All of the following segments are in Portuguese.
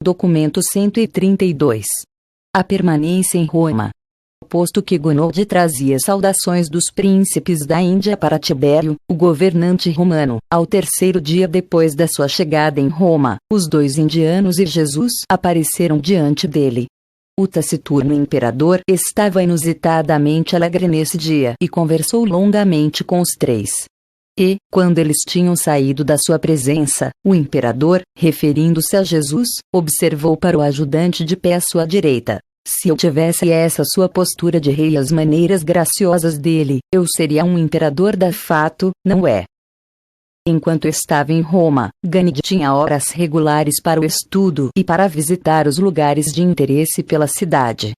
Documento 132. A permanência em Roma. Posto que Gonode trazia saudações dos príncipes da Índia para Tibério, o governante romano, ao terceiro dia depois da sua chegada em Roma, os dois indianos e Jesus apareceram diante dele. O taciturno imperador estava inusitadamente alegre nesse dia e conversou longamente com os três. E, quando eles tinham saído da sua presença, o imperador, referindo-se a Jesus, observou para o ajudante de pé à sua direita: se eu tivesse essa sua postura de rei e as maneiras graciosas dele, eu seria um imperador de fato, não é? Enquanto estava em Roma, Ganide tinha horas regulares para o estudo e para visitar os lugares de interesse pela cidade.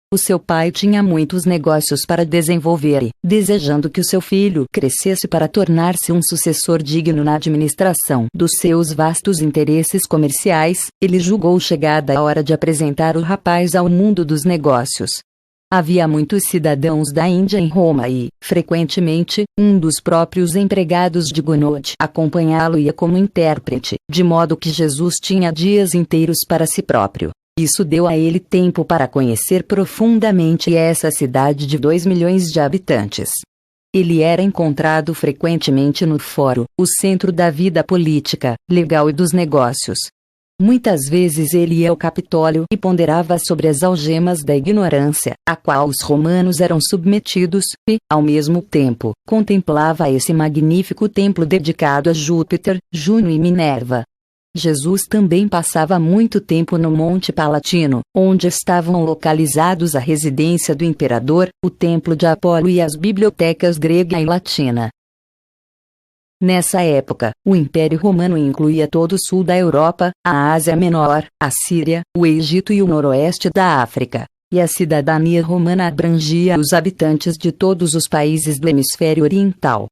O seu pai tinha muitos negócios para desenvolver e, desejando que o seu filho crescesse para tornar-se um sucessor digno na administração dos seus vastos interesses comerciais, ele julgou chegada a hora de apresentar o rapaz ao mundo dos negócios. Havia muitos cidadãos da Índia em Roma e, frequentemente, um dos próprios empregados de Gonode acompanhá-lo ia como intérprete, de modo que Jesus tinha dias inteiros para si próprio. Isso deu a ele tempo para conhecer profundamente essa cidade de 2 milhões de habitantes. Ele era encontrado frequentemente no fórum, o centro da vida política, legal e dos negócios. Muitas vezes ele ia ao Capitólio e ponderava sobre as algemas da ignorância, a qual os romanos eram submetidos, e, ao mesmo tempo, contemplava esse magnífico templo dedicado a Júpiter, Juno e Minerva. Jesus também passava muito tempo no Monte Palatino, onde estavam localizados a residência do imperador, o templo de Apolo e as bibliotecas grega e latina. Nessa época, o Império Romano incluía todo o sul da Europa, a Ásia Menor, a Síria, o Egito e o noroeste da África. E a cidadania romana abrangia os habitantes de todos os países do hemisfério oriental.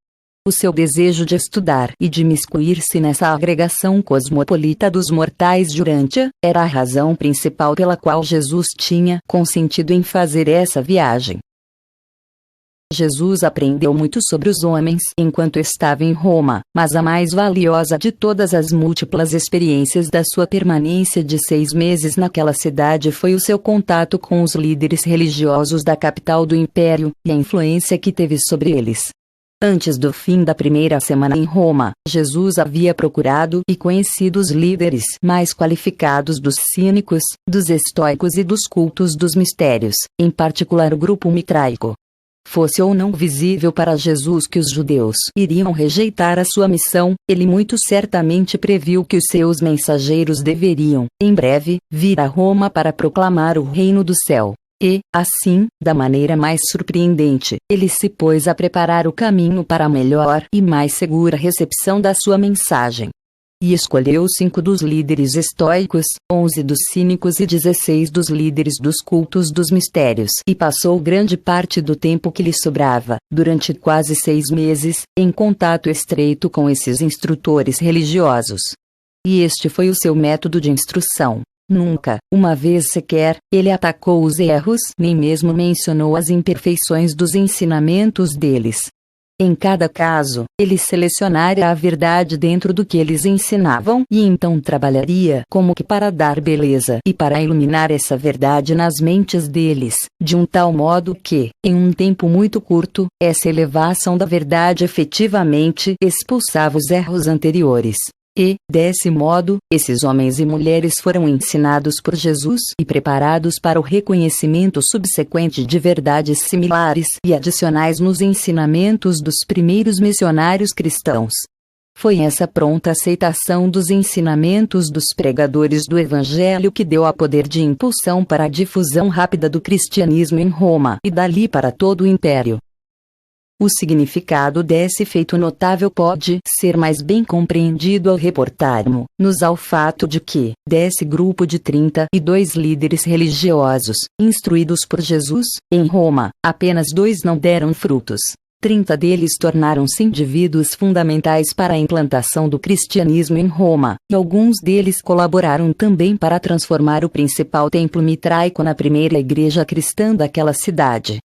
O seu desejo de estudar e de imiscuir-se nessa agregação cosmopolita dos mortais durante era a razão principal pela qual Jesus tinha consentido em fazer essa viagem. Jesus aprendeu muito sobre os homens enquanto estava em Roma, mas a mais valiosa de todas as múltiplas experiências da sua permanência de 6 meses naquela cidade foi o seu contato com os líderes religiosos da capital do império, e a influência que teve sobre eles. Antes do fim da primeira semana em Roma, Jesus havia procurado e conhecido os líderes mais qualificados dos cínicos, dos estoicos e dos cultos dos mistérios, em particular o grupo mitraico. Fosse ou não visível para Jesus que os judeus iriam rejeitar a sua missão, ele muito certamente previu que os seus mensageiros deveriam, em breve, vir a Roma para proclamar o reino do céu. E, assim, da maneira mais surpreendente, ele se pôs a preparar o caminho para a melhor e mais segura recepção da sua mensagem. E escolheu 5 dos líderes estoicos, 11 dos cínicos e 16 dos líderes dos cultos dos mistérios, e passou grande parte do tempo que lhe sobrava, durante quase 6 meses, em contato estreito com esses instrutores religiosos. E este foi o seu método de instrução. Nunca, uma vez sequer, ele atacou os erros, nem mesmo mencionou as imperfeições dos ensinamentos deles. Em cada caso, ele selecionara a verdade dentro do que eles ensinavam e então trabalharia como que para dar beleza e para iluminar essa verdade nas mentes deles, de um tal modo que, em um tempo muito curto, essa elevação da verdade efetivamente expulsava os erros anteriores. E, desse modo, esses homens e mulheres foram ensinados por Jesus e preparados para o reconhecimento subsequente de verdades similares e adicionais nos ensinamentos dos primeiros missionários cristãos. Foi essa pronta aceitação dos ensinamentos dos pregadores do Evangelho que deu a poder de impulsão para a difusão rápida do cristianismo em Roma e dali para todo o Império. O significado desse feito notável pode ser mais bem compreendido ao reportarmos-nos ao fato de que, desse grupo de 32 líderes religiosos, instruídos por Jesus, em Roma, apenas 2 não deram frutos. 30 deles tornaram-se indivíduos fundamentais para a implantação do cristianismo em Roma, e alguns deles colaboraram também para transformar o principal templo mitraico na primeira igreja cristã daquela cidade.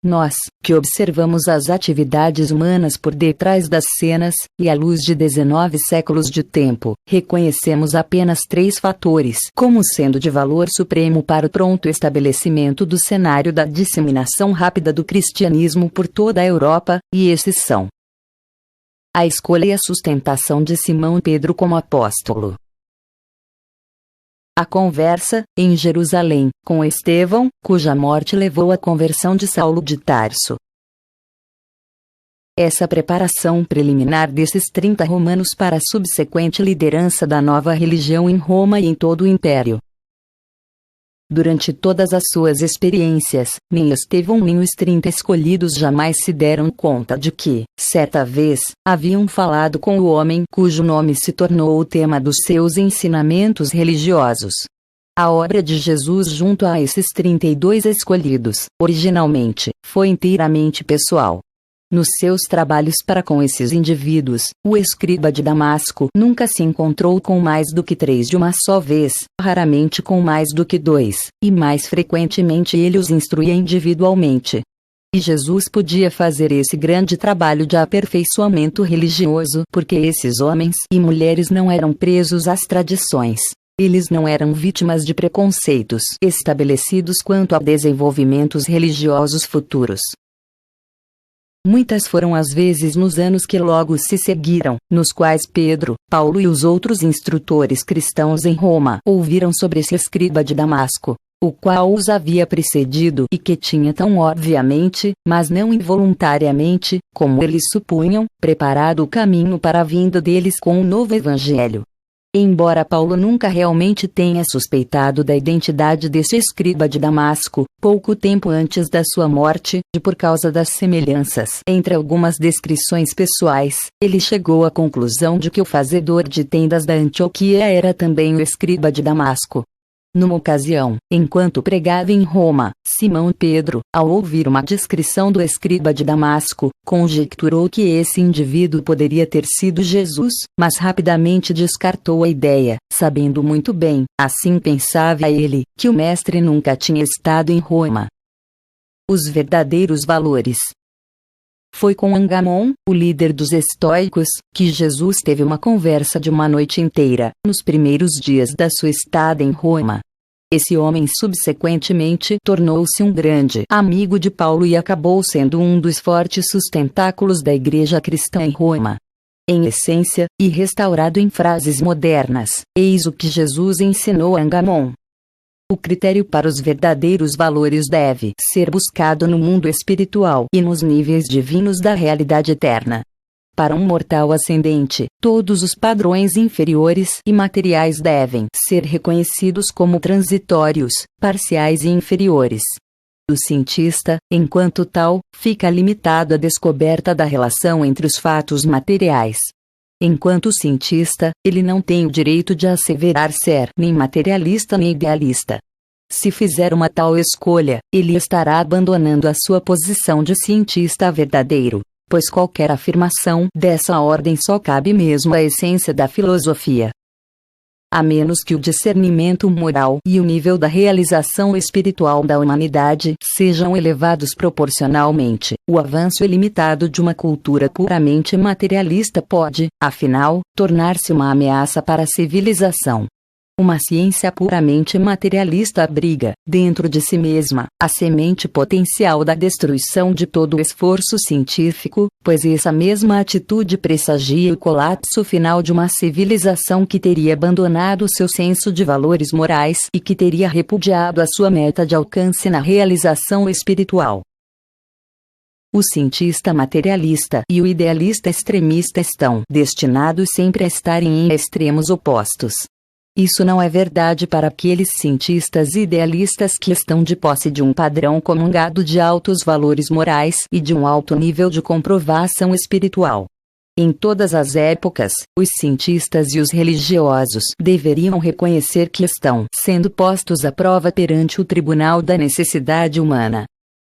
Nós, que observamos as atividades humanas por detrás das cenas, e à luz de 19 séculos de tempo, reconhecemos apenas 3 fatores como sendo de valor supremo para o pronto estabelecimento do cenário da disseminação rápida do cristianismo por toda a Europa, e esses são: a escolha e a sustentação de Simão Pedro como apóstolo. A conversa, em Jerusalém, com Estevão, cuja morte levou à conversão de Saulo de Tarso. Essa preparação preliminar desses 30 romanos para a subsequente liderança da nova religião em Roma e em todo o Império. Durante todas as suas experiências, nem Estevão nem os 30 escolhidos jamais se deram conta de que, certa vez, haviam falado com o homem cujo nome se tornou o tema dos seus ensinamentos religiosos. A obra de Jesus junto a esses 32 escolhidos, originalmente, foi inteiramente pessoal. Nos seus trabalhos para com esses indivíduos, o escriba de Damasco nunca se encontrou com mais do que 3 de uma só vez, raramente com mais do que 2, e mais frequentemente ele os instruía individualmente. E Jesus podia fazer esse grande trabalho de aperfeiçoamento religioso porque esses homens e mulheres não eram presos às tradições. Eles não eram vítimas de preconceitos estabelecidos quanto a desenvolvimentos religiosos futuros. Muitas foram as vezes nos anos que logo se seguiram, nos quais Pedro, Paulo e os outros instrutores cristãos em Roma ouviram sobre esse escriba de Damasco, o qual os havia precedido e que tinha tão obviamente, mas não involuntariamente, como eles supunham, preparado o caminho para a vinda deles com o novo evangelho. Embora Paulo nunca realmente tenha suspeitado da identidade desse escriba de Damasco, pouco tempo antes da sua morte, e por causa das semelhanças entre algumas descrições pessoais, ele chegou à conclusão de que o fazedor de tendas da Antioquia era também o escriba de Damasco. Numa ocasião, enquanto pregava em Roma, Simão Pedro, ao ouvir uma descrição do escriba de Damasco, conjecturou que esse indivíduo poderia ter sido Jesus, mas rapidamente descartou a ideia, sabendo muito bem, assim pensava ele, que o mestre nunca tinha estado em Roma. Os verdadeiros valores. Foi com Angamon, o líder dos estoicos, que Jesus teve uma conversa de uma noite inteira, nos primeiros dias da sua estada em Roma. Esse homem subsequentemente tornou-se um grande amigo de Paulo e acabou sendo um dos fortes sustentáculos da igreja cristã em Roma. Em essência, e restaurado em frases modernas, eis o que Jesus ensinou a Angamon. O critério para os verdadeiros valores deve ser buscado no mundo espiritual e nos níveis divinos da realidade eterna. Para um mortal ascendente, todos os padrões inferiores e materiais devem ser reconhecidos como transitórios, parciais e inferiores. O cientista, enquanto tal, fica limitado à descoberta da relação entre os fatos materiais. Enquanto cientista, ele não tem o direito de asseverar ser nem materialista nem idealista. Se fizer uma tal escolha, ele estará abandonando a sua posição de cientista verdadeiro, pois qualquer afirmação dessa ordem só cabe mesmo à essência da filosofia. A menos que o discernimento moral e o nível da realização espiritual da humanidade sejam elevados proporcionalmente, o avanço ilimitado de uma cultura puramente materialista pode, afinal, tornar-se uma ameaça para a civilização. Uma ciência puramente materialista abriga, dentro de si mesma, a semente potencial da destruição de todo o esforço científico, pois essa mesma atitude pressagia o colapso final de uma civilização que teria abandonado seu senso de valores morais e que teria repudiado a sua meta de alcance na realização espiritual. O cientista materialista e o idealista extremista estão destinados sempre a estarem em extremos opostos. Isso não é verdade para aqueles cientistas idealistas que estão de posse de um padrão comungado de altos valores morais e de um alto nível de comprovação espiritual. Em todas as épocas, os cientistas e os religiosos deveriam reconhecer que estão sendo postos à prova perante o tribunal da necessidade humana.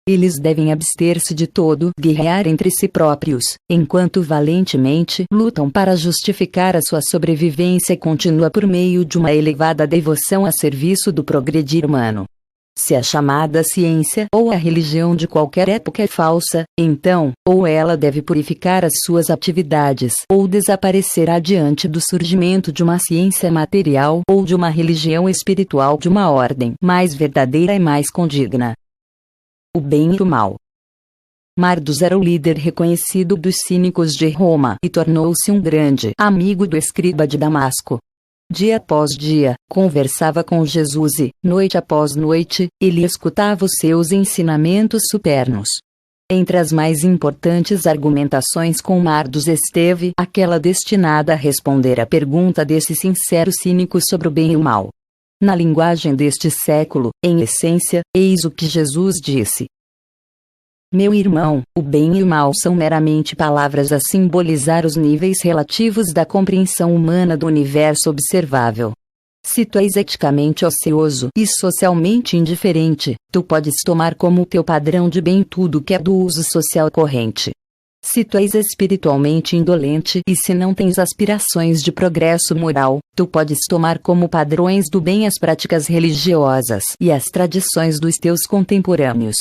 Eles devem abster-se de todo guerrear entre si próprios, enquanto valentemente lutam para justificar a sua sobrevivência contínua por meio de uma elevada devoção a serviço do progredir humano. Se a chamada ciência ou a religião de qualquer época é falsa, então, ou ela deve purificar as suas atividades, ou desaparecerá diante do surgimento de uma ciência material ou de uma religião espiritual de uma ordem mais verdadeira e mais condigna. O bem e o mal. Mardus era o líder reconhecido dos cínicos de Roma e tornou-se um grande amigo do escriba de Damasco. Dia após dia, conversava com Jesus e, noite após noite, ele escutava os seus ensinamentos supernos. Entre as mais importantes argumentações com Mardus esteve aquela destinada a responder à pergunta desse sincero cínico sobre o bem e o mal. Na linguagem deste século, em essência, eis o que Jesus disse: meu irmão, o bem e o mal são meramente palavras a simbolizar os níveis relativos da compreensão humana do universo observável. Se tu és eticamente ocioso e socialmente indiferente, tu podes tomar como teu padrão de bem tudo que é do uso social corrente. Se tu és espiritualmente indolente e se não tens aspirações de progresso moral, tu podes tomar como padrões do bem as práticas religiosas e as tradições dos teus contemporâneos.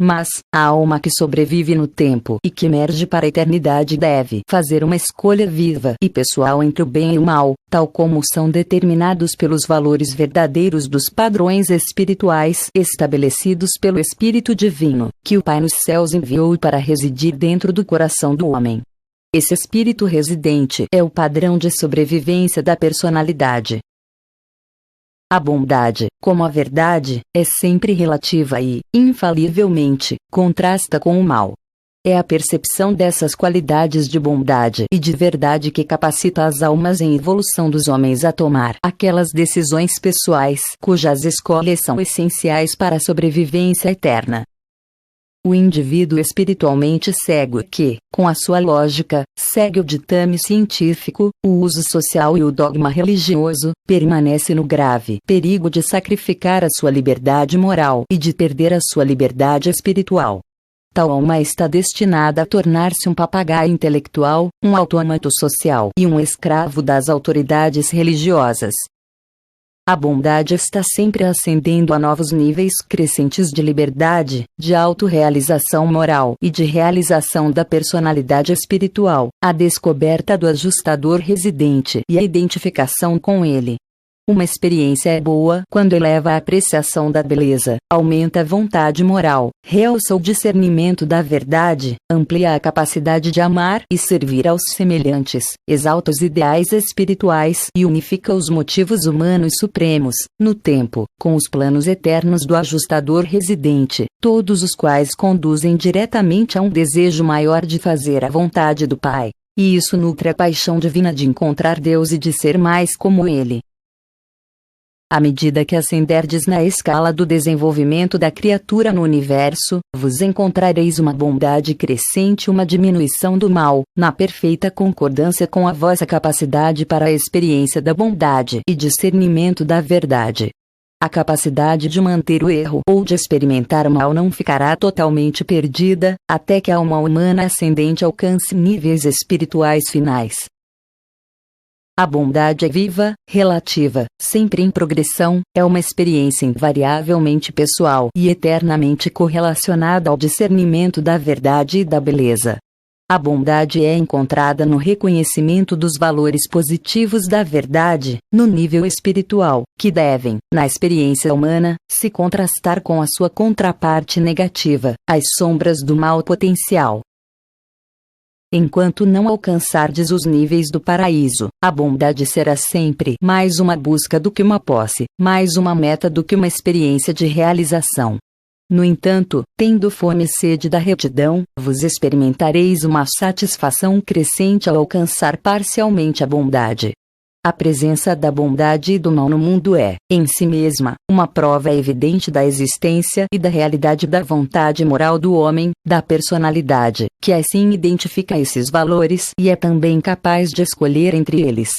Mas, a alma que sobrevive no tempo e que emerge para a eternidade deve fazer uma escolha viva e pessoal entre o bem e o mal, tal como são determinados pelos valores verdadeiros dos padrões espirituais estabelecidos pelo Espírito Divino, que o Pai nos céus enviou para residir dentro do coração do homem. Esse espírito residente é o padrão de sobrevivência da personalidade. A bondade, como a verdade, é sempre relativa e, infalivelmente, contrasta com o mal. É a percepção dessas qualidades de bondade e de verdade que capacita as almas em evolução dos homens a tomar aquelas decisões pessoais cujas escolhas são essenciais para a sobrevivência eterna. O indivíduo espiritualmente cego que, com a sua lógica, segue o ditame científico, o uso social e o dogma religioso, permanece no grave perigo de sacrificar a sua liberdade moral e de perder a sua liberdade espiritual. Tal alma está destinada a tornar-se um papagaio intelectual, um autômato social e um escravo das autoridades religiosas. A bondade está sempre ascendendo a novos níveis crescentes de liberdade, de autorrealização moral e de realização da personalidade espiritual, a descoberta do ajustador residente e a identificação com ele. Uma experiência é boa quando eleva a apreciação da beleza, aumenta a vontade moral, realça o discernimento da verdade, amplia a capacidade de amar e servir aos semelhantes, exalta os ideais espirituais e unifica os motivos humanos supremos, no tempo, com os planos eternos do ajustador residente, todos os quais conduzem diretamente a um desejo maior de fazer a vontade do Pai. E isso nutre a paixão divina de encontrar Deus e de ser mais como Ele. À medida que ascenderdes na escala do desenvolvimento da criatura no universo, vos encontrareis uma bondade crescente e uma diminuição do mal, na perfeita concordância com a vossa capacidade para a experiência da bondade e discernimento da verdade. A capacidade de manter o erro ou de experimentar o mal não ficará totalmente perdida, até que a alma humana ascendente alcance níveis espirituais finais. A bondade é viva, relativa, sempre em progressão, é uma experiência invariavelmente pessoal e eternamente correlacionada ao discernimento da verdade e da beleza. A bondade é encontrada no reconhecimento dos valores positivos da verdade, no nível espiritual, que devem, na experiência humana, se contrastar com a sua contraparte negativa, as sombras do mal potencial. Enquanto não alcançardes os níveis do paraíso, a bondade será sempre mais uma busca do que uma posse, mais uma meta do que uma experiência de realização. No entanto, tendo fome e sede da retidão, vos experimentareis uma satisfação crescente ao alcançar parcialmente a bondade. A presença da bondade e do mal no mundo é, em si mesma, uma prova evidente da existência e da realidade da vontade moral do homem, da personalidade, que assim identifica esses valores e é também capaz de escolher entre eles.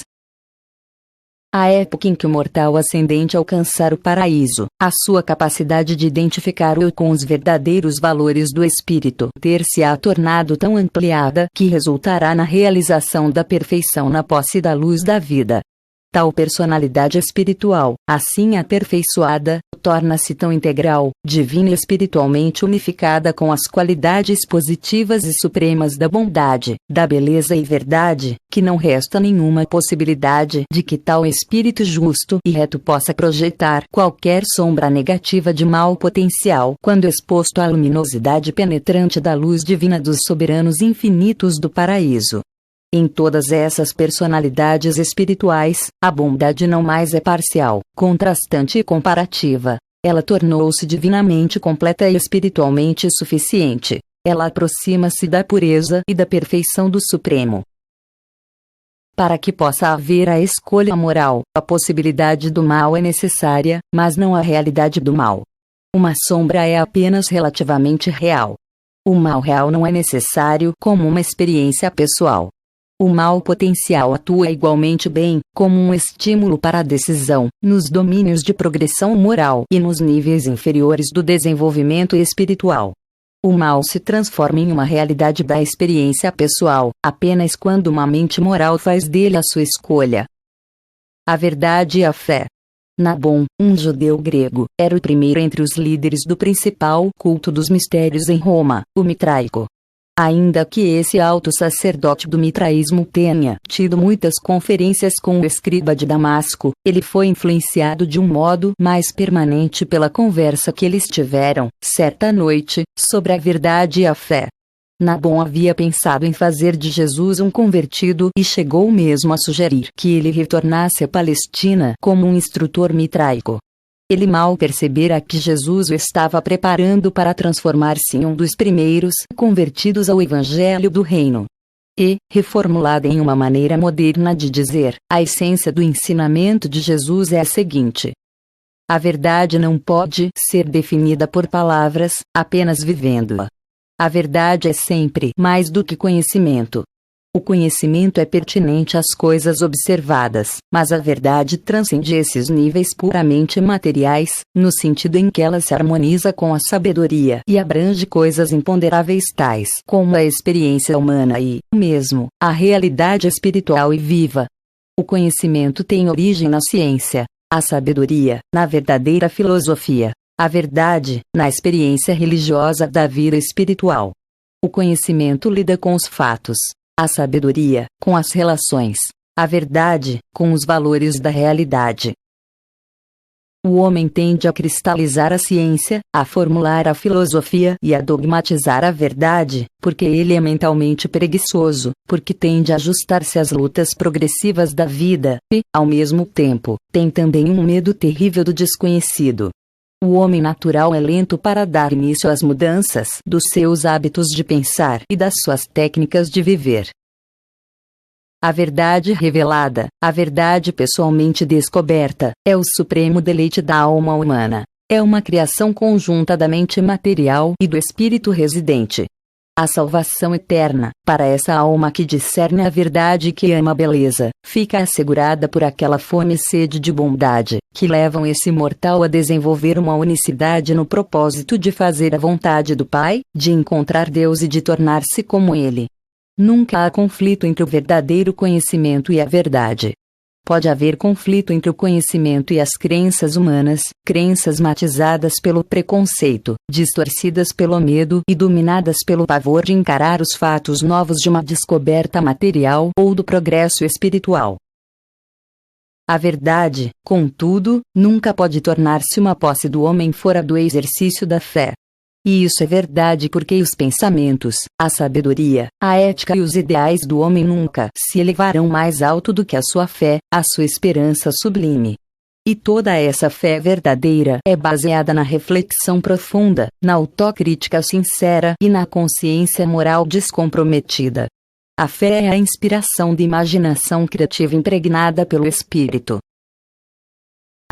A época em que o mortal ascendente alcançar o paraíso, a sua capacidade de identificar o eu com os verdadeiros valores do espírito ter-se-á tornado tão ampliada que resultará na realização da perfeição na posse da luz da vida. Tal personalidade espiritual, assim aperfeiçoada, torna-se tão integral, divina e espiritualmente unificada com as qualidades positivas e supremas da bondade, da beleza e verdade, que não resta nenhuma possibilidade de que tal espírito justo e reto possa projetar qualquer sombra negativa de mau potencial quando exposto à luminosidade penetrante da luz divina dos soberanos infinitos do paraíso. Em todas essas personalidades espirituais, a bondade não mais é parcial, contrastante e comparativa. Ela tornou-se divinamente completa e espiritualmente suficiente. Ela aproxima-se da pureza e da perfeição do Supremo. Para que possa haver a escolha moral, a possibilidade do mal é necessária, mas não a realidade do mal. Uma sombra é apenas relativamente real. O mal real não é necessário como uma experiência pessoal. O mal potencial atua igualmente bem, como um estímulo para a decisão, nos domínios de progressão moral e nos níveis inferiores do desenvolvimento espiritual. O mal se transforma em uma realidade da experiência pessoal, apenas quando uma mente moral faz dele a sua escolha. A verdade e a fé. Nabon, um judeu grego, era o primeiro entre os líderes do principal culto dos mistérios em Roma, o mitraico. Ainda que esse alto sacerdote do mitraísmo tenha tido muitas conferências com o escriba de Damasco, ele foi influenciado de um modo mais permanente pela conversa que eles tiveram, certa noite, sobre a verdade e a fé. Nabon havia pensado em fazer de Jesus um convertido e chegou mesmo a sugerir que ele retornasse à Palestina como um instrutor mitraico. Ele mal percebera que Jesus o estava preparando para transformar-se em um dos primeiros convertidos ao Evangelho do Reino. E, reformulada em uma maneira moderna de dizer, a essência do ensinamento de Jesus é a seguinte: a verdade não pode ser definida por palavras, apenas vivendo-a. A verdade é sempre mais do que conhecimento. O conhecimento é pertinente às coisas observadas, mas a verdade transcende esses níveis puramente materiais, no sentido em que ela se harmoniza com a sabedoria e abrange coisas imponderáveis tais como a experiência humana e, mesmo, a realidade espiritual e viva. O conhecimento tem origem na ciência, a sabedoria, na verdadeira filosofia, a verdade, na experiência religiosa da vida espiritual. O conhecimento lida com os fatos, a sabedoria, com as relações, a verdade, com os valores da realidade. O homem tende a cristalizar a ciência, a formular a filosofia e a dogmatizar a verdade, porque ele é mentalmente preguiçoso, porque tende a ajustar-se às lutas progressivas da vida, e, ao mesmo tempo, tem também um medo terrível do desconhecido. O homem natural é lento para dar início às mudanças dos seus hábitos de pensar e das suas técnicas de viver. A verdade revelada, a verdade pessoalmente descoberta, é o supremo deleite da alma humana. É uma criação conjunta da mente material e do espírito residente. A salvação eterna, para essa alma que discerne a verdade e que ama a beleza, fica assegurada por aquela fome e sede de bondade, que levam esse mortal a desenvolver uma unicidade no propósito de fazer a vontade do Pai, de encontrar Deus e de tornar-se como Ele. Nunca há conflito entre o verdadeiro conhecimento e a verdade. Pode haver conflito entre o conhecimento e as crenças humanas, crenças matizadas pelo preconceito, distorcidas pelo medo e dominadas pelo pavor de encarar os fatos novos de uma descoberta material ou do progresso espiritual. A verdade, contudo, nunca pode tornar-se uma posse do homem fora do exercício da fé. E isso é verdade porque os pensamentos, a sabedoria, a ética e os ideais do homem nunca se elevarão mais alto do que a sua fé, a sua esperança sublime. E toda essa fé verdadeira é baseada na reflexão profunda, na autocrítica sincera e na consciência moral descomprometida. A fé é a inspiração de imaginação criativa impregnada pelo Espírito.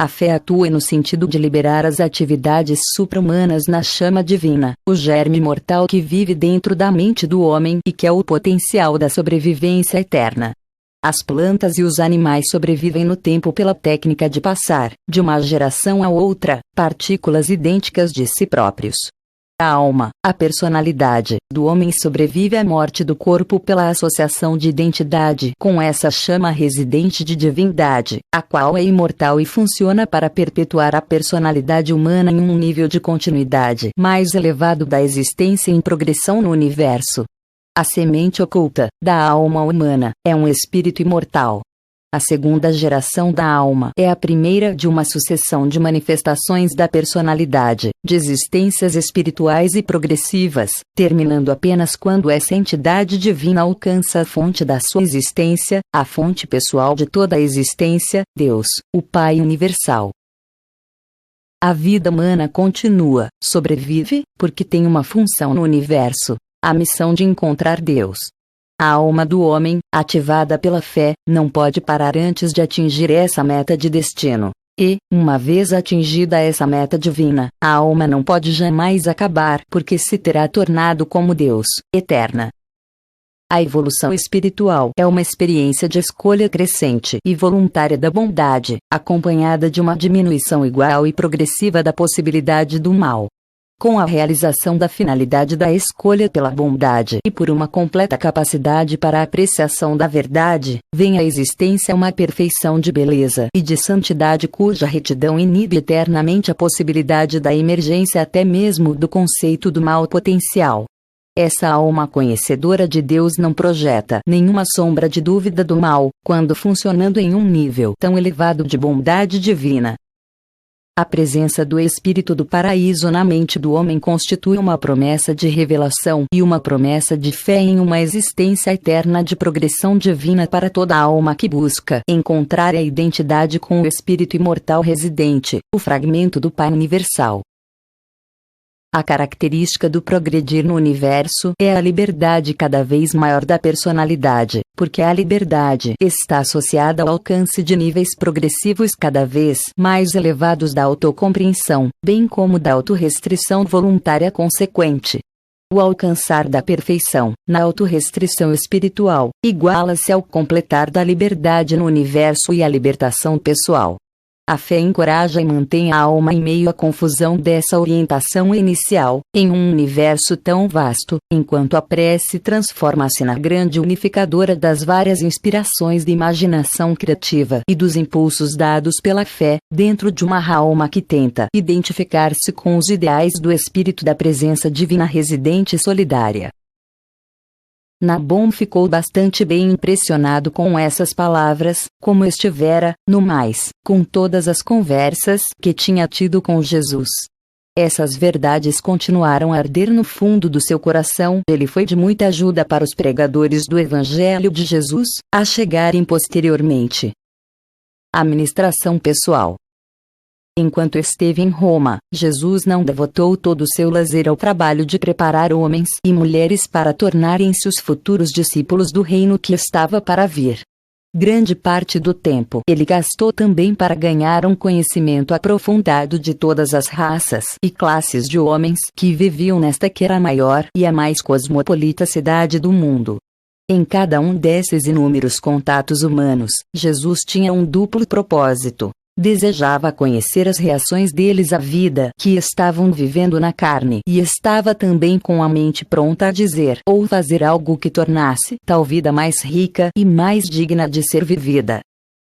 A fé atua no sentido de liberar as atividades supra-humanas na chama divina, o germe mortal que vive dentro da mente do homem e que é o potencial da sobrevivência eterna. As plantas e os animais sobrevivem no tempo pela técnica de passar, de uma geração a outra, partículas idênticas de si próprios. A alma, a personalidade do homem sobrevive à morte do corpo pela associação de identidade com essa chama residente de divindade, a qual é imortal e funciona para perpetuar a personalidade humana em um nível de continuidade mais elevado da existência em progressão no universo. A semente oculta da alma humana é um espírito imortal. A segunda geração da alma é a primeira de uma sucessão de manifestações da personalidade, de existências espirituais e progressivas, terminando apenas quando essa entidade divina alcança a fonte da sua existência, a fonte pessoal de toda a existência, Deus, o Pai universal. A vida humana continua, sobrevive, porque tem uma função no universo: a missão de encontrar Deus. A alma do homem, ativada pela fé, não pode parar antes de atingir essa meta de destino. E, uma vez atingida essa meta divina, a alma não pode jamais acabar, porque se terá tornado como Deus, eterna. A evolução espiritual é uma experiência de escolha crescente e voluntária da bondade, acompanhada de uma diminuição igual e progressiva da possibilidade do mal. Com a realização da finalidade da escolha pela bondade e por uma completa capacidade para a apreciação da verdade, vem à existência uma perfeição de beleza e de santidade cuja retidão inibe eternamente a possibilidade da emergência até mesmo do conceito do mal potencial. Essa alma conhecedora de Deus não projeta nenhuma sombra de dúvida do mal, quando funcionando em um nível tão elevado de bondade divina. A presença do Espírito do Paraíso na mente do homem constitui uma promessa de revelação e uma promessa de fé em uma existência eterna de progressão divina para toda alma que busca encontrar a identidade com o Espírito imortal residente, o fragmento do Pai universal. A característica do progredir no universo é a liberdade cada vez maior da personalidade, porque a liberdade está associada ao alcance de níveis progressivos cada vez mais elevados da autocompreensão, bem como da autorrestrição voluntária consequente. O alcançar da perfeição, na autorrestrição espiritual, iguala-se ao completar da liberdade no universo e à libertação pessoal. A fé encoraja e mantém a alma em meio à confusão dessa orientação inicial, em um universo tão vasto, enquanto a prece transforma-se na grande unificadora das várias inspirações de imaginação criativa e dos impulsos dados pela fé, dentro de uma alma que tenta identificar-se com os ideais do espírito da presença divina residente e solidária. Nabon ficou bastante bem impressionado com essas palavras, como estivera, no mais, com todas as conversas que tinha tido com Jesus. Essas verdades continuaram a arder no fundo do seu coração. Ele foi de muita ajuda para os pregadores do Evangelho de Jesus, a chegarem posteriormente. Administração pessoal. Enquanto esteve em Roma, Jesus não devotou todo o seu lazer ao trabalho de preparar homens e mulheres para tornarem-se os futuros discípulos do reino que estava para vir. Grande parte do tempo ele gastou também para ganhar um conhecimento aprofundado de todas as raças e classes de homens que viviam nesta que era a maior e a mais cosmopolita cidade do mundo. Em cada um desses inúmeros contatos humanos, Jesus tinha um duplo propósito. Desejava conhecer as reações deles à vida que estavam vivendo na carne e estava também com a mente pronta a dizer ou fazer algo que tornasse tal vida mais rica e mais digna de ser vivida.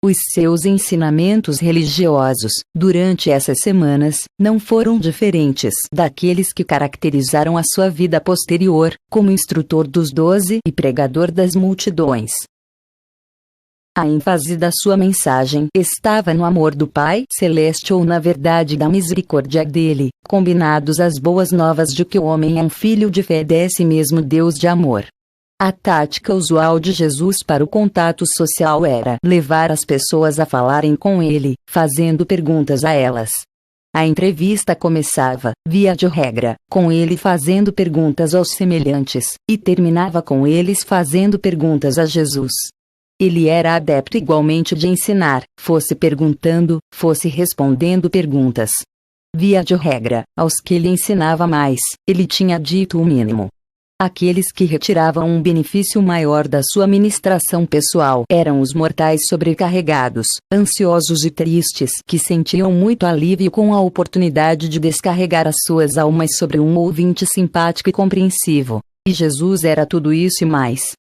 Os seus ensinamentos religiosos, durante essas semanas, não foram diferentes daqueles que caracterizaram a sua vida posterior, como instrutor dos 12 e pregador das multidões. A ênfase da sua mensagem estava no amor do Pai Celeste ou na verdade da misericórdia dele, combinados às boas novas de que o homem é um filho de fé desse mesmo Deus de amor. A tática usual de Jesus para o contato social era levar as pessoas a falarem com ele, fazendo perguntas a elas. A entrevista começava, via de regra, com ele fazendo perguntas aos semelhantes, e terminava com eles fazendo perguntas a Jesus. Ele era adepto igualmente de ensinar, fosse perguntando, fosse respondendo perguntas. Via de regra, aos que ele ensinava mais, ele tinha dito o mínimo. Aqueles que retiravam um benefício maior da sua ministração pessoal eram os mortais sobrecarregados, ansiosos e tristes, que sentiam muito alívio com a oportunidade de descarregar as suas almas sobre um ouvinte simpático e compreensivo. E Jesus era tudo isso e mais.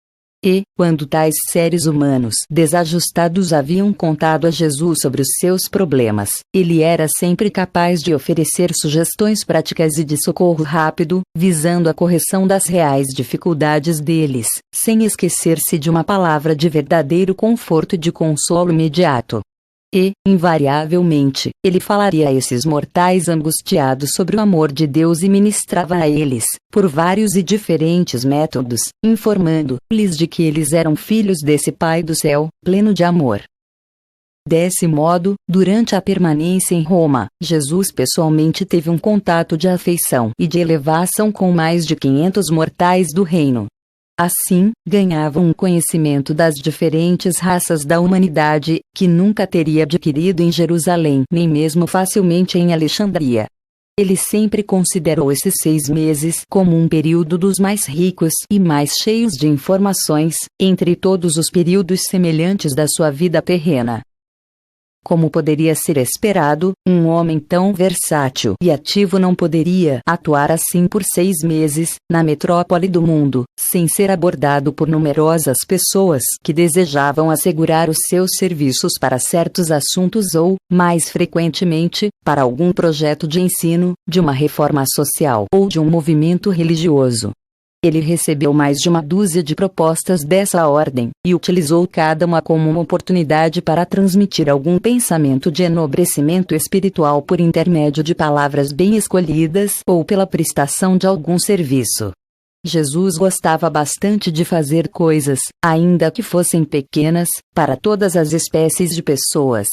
E, quando tais seres humanos desajustados haviam contado a Jesus sobre os seus problemas, ele era sempre capaz de oferecer sugestões práticas e de socorro rápido, visando a correção das reais dificuldades deles, sem esquecer-se de uma palavra de verdadeiro conforto e de consolo imediato. E, invariavelmente, ele falaria a esses mortais angustiados sobre o amor de Deus e ministrava a eles, por vários e diferentes métodos, informando-lhes de que eles eram filhos desse Pai do céu, pleno de amor. Desse modo, durante a permanência em Roma, Jesus pessoalmente teve um contato de afeição e de elevação com mais de 500 mortais do reino. Assim, ganhava um conhecimento das diferentes raças da humanidade, que nunca teria adquirido em Jerusalém, nem mesmo facilmente em Alexandria. Ele sempre considerou esses 6 meses como um período dos mais ricos e mais cheios de informações, entre todos os períodos semelhantes da sua vida terrena. Como poderia ser esperado, um homem tão versátil e ativo não poderia atuar assim por 6 meses, na metrópole do mundo, sem ser abordado por numerosas pessoas que desejavam assegurar os seus serviços para certos assuntos ou, mais frequentemente, para algum projeto de ensino, de uma reforma social ou de um movimento religioso. Ele recebeu mais de uma dúzia de propostas dessa ordem, e utilizou cada uma como uma oportunidade para transmitir algum pensamento de enobrecimento espiritual por intermédio de palavras bem escolhidas ou pela prestação de algum serviço. Jesus gostava bastante de fazer coisas, ainda que fossem pequenas, para todas as espécies de pessoas.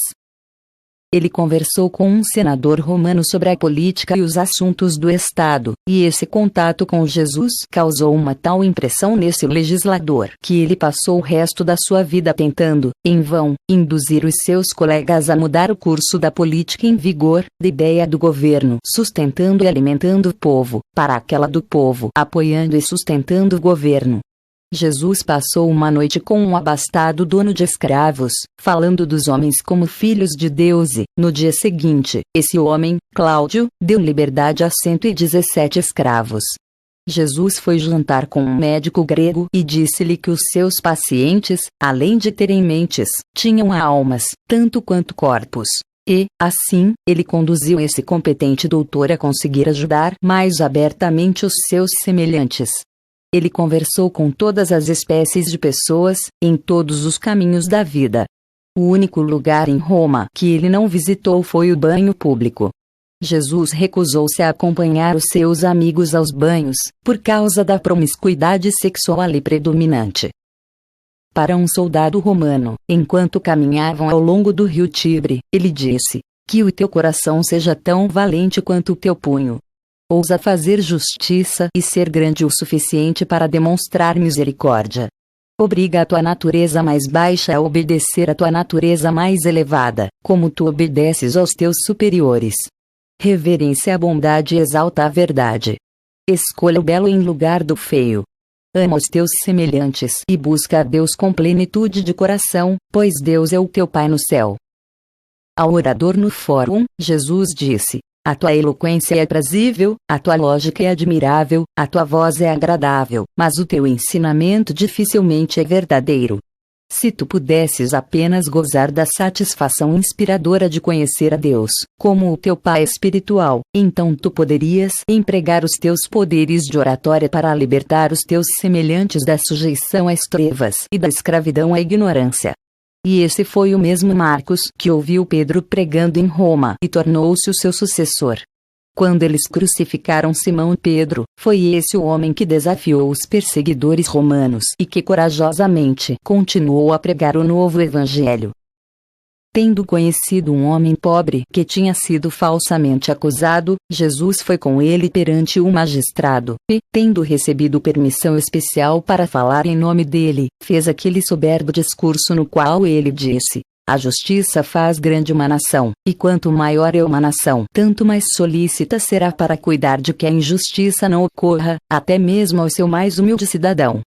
Ele conversou com um senador romano sobre a política e os assuntos do Estado, e esse contato com Jesus causou uma tal impressão nesse legislador que ele passou o resto da sua vida tentando, em vão, induzir os seus colegas a mudar o curso da política em vigor, da ideia do governo sustentando e alimentando o povo, para aquela do povo apoiando e sustentando o governo. Jesus passou uma noite com um abastado dono de escravos, falando dos homens como filhos de Deus e, no dia seguinte, esse homem, Cláudio, deu liberdade a 117 escravos. Jesus foi jantar com um médico grego e disse-lhe que os seus pacientes, além de terem mentes, tinham almas, tanto quanto corpos. E, assim, ele conduziu esse competente doutor a conseguir ajudar mais abertamente os seus semelhantes. Ele conversou com todas as espécies de pessoas, em todos os caminhos da vida. O único lugar em Roma que ele não visitou foi o banho público. Jesus recusou-se a acompanhar os seus amigos aos banhos, por causa da promiscuidade sexual ali predominante. Para um soldado romano, enquanto caminhavam ao longo do rio Tibre, ele disse: "Que o teu coração seja tão valente quanto o teu punho. Ousa fazer justiça e ser grande o suficiente para demonstrar misericórdia. Obriga a tua natureza mais baixa a obedecer à tua natureza mais elevada, como tu obedeces aos teus superiores. Reverencia a bondade e exalta a verdade. Escolha o belo em lugar do feio. Ama os teus semelhantes e busca a Deus com plenitude de coração, pois Deus é o teu Pai no céu." Ao orador no fórum, Jesus disse: "A tua eloquência é aprazível, a tua lógica é admirável, a tua voz é agradável, mas o teu ensinamento dificilmente é verdadeiro. Se tu pudesses apenas gozar da satisfação inspiradora de conhecer a Deus, como o teu Pai espiritual, então tu poderias empregar os teus poderes de oratória para libertar os teus semelhantes da sujeição às trevas e da escravidão à ignorância." E esse foi o mesmo Marcos que ouviu Pedro pregando em Roma e tornou-se o seu sucessor. Quando eles crucificaram Simão Pedro, foi esse o homem que desafiou os perseguidores romanos e que corajosamente continuou a pregar o novo evangelho. Tendo conhecido um homem pobre que tinha sido falsamente acusado, Jesus foi com ele perante o magistrado, e, tendo recebido permissão especial para falar em nome dele, fez aquele soberbo discurso no qual ele disse: A justiça faz grande uma nação, e quanto maior é uma nação, tanto mais solícita será para cuidar de que a injustiça não ocorra, até mesmo ao seu mais humilde cidadão.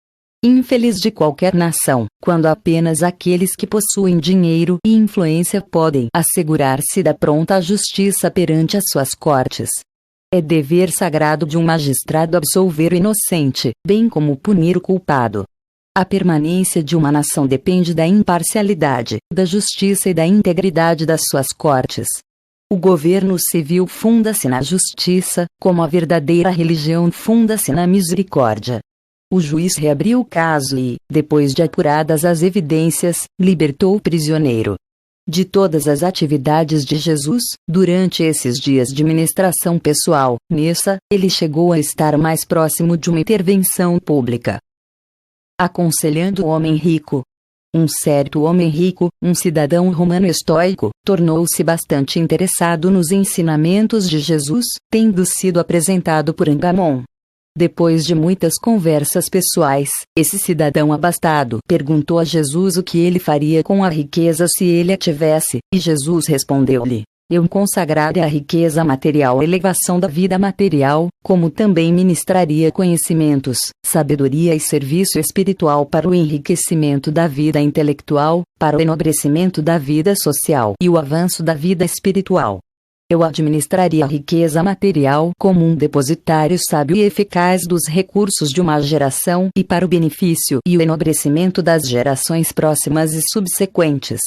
Infeliz de qualquer nação, quando apenas aqueles que possuem dinheiro e influência podem assegurar-se da pronta justiça perante as suas cortes. É dever sagrado de um magistrado absolver o inocente, bem como punir o culpado. A permanência de uma nação depende da imparcialidade, da justiça e da integridade das suas cortes. O governo civil funda-se na justiça, como a verdadeira religião funda-se na misericórdia. O juiz reabriu o caso e, depois de apuradas as evidências, libertou o prisioneiro. De todas as atividades de Jesus, durante esses dias de ministração pessoal, nessa, ele chegou a estar mais próximo de uma intervenção pública. Aconselhando o homem rico. Um certo homem rico, um cidadão romano estoico, tornou-se bastante interessado nos ensinamentos de Jesus, tendo sido apresentado por Agamon. Depois de muitas conversas pessoais, esse cidadão abastado perguntou a Jesus o que ele faria com a riqueza se ele a tivesse, e Jesus respondeu-lhe: eu consagraria a riqueza material à elevação da vida material, como também ministraria conhecimentos, sabedoria e serviço espiritual para o enriquecimento da vida intelectual, para o enobrecimento da vida social e o avanço da vida espiritual. Eu administraria a riqueza material como um depositário sábio e eficaz dos recursos de uma geração e para o benefício e o enobrecimento das gerações próximas e subsequentes.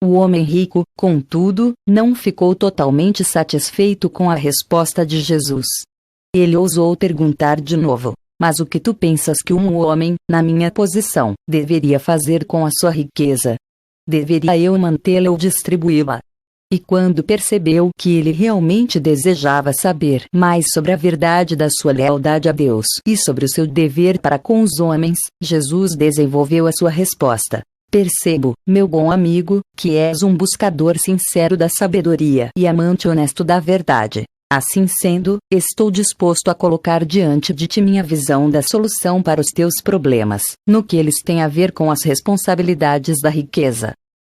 O homem rico, contudo, não ficou totalmente satisfeito com a resposta de Jesus. Ele ousou perguntar de novo: mas o que tu pensas que um homem, na minha posição, deveria fazer com a sua riqueza? Deveria eu mantê-la ou distribuí-la? E quando percebeu que ele realmente desejava saber mais sobre a verdade da sua lealdade a Deus e sobre o seu dever para com os homens, Jesus desenvolveu a sua resposta: percebo, meu bom amigo, que és um buscador sincero da sabedoria e amante honesto da verdade. Assim sendo, estou disposto a colocar diante de ti minha visão da solução para os teus problemas, no que eles têm a ver com as responsabilidades da riqueza.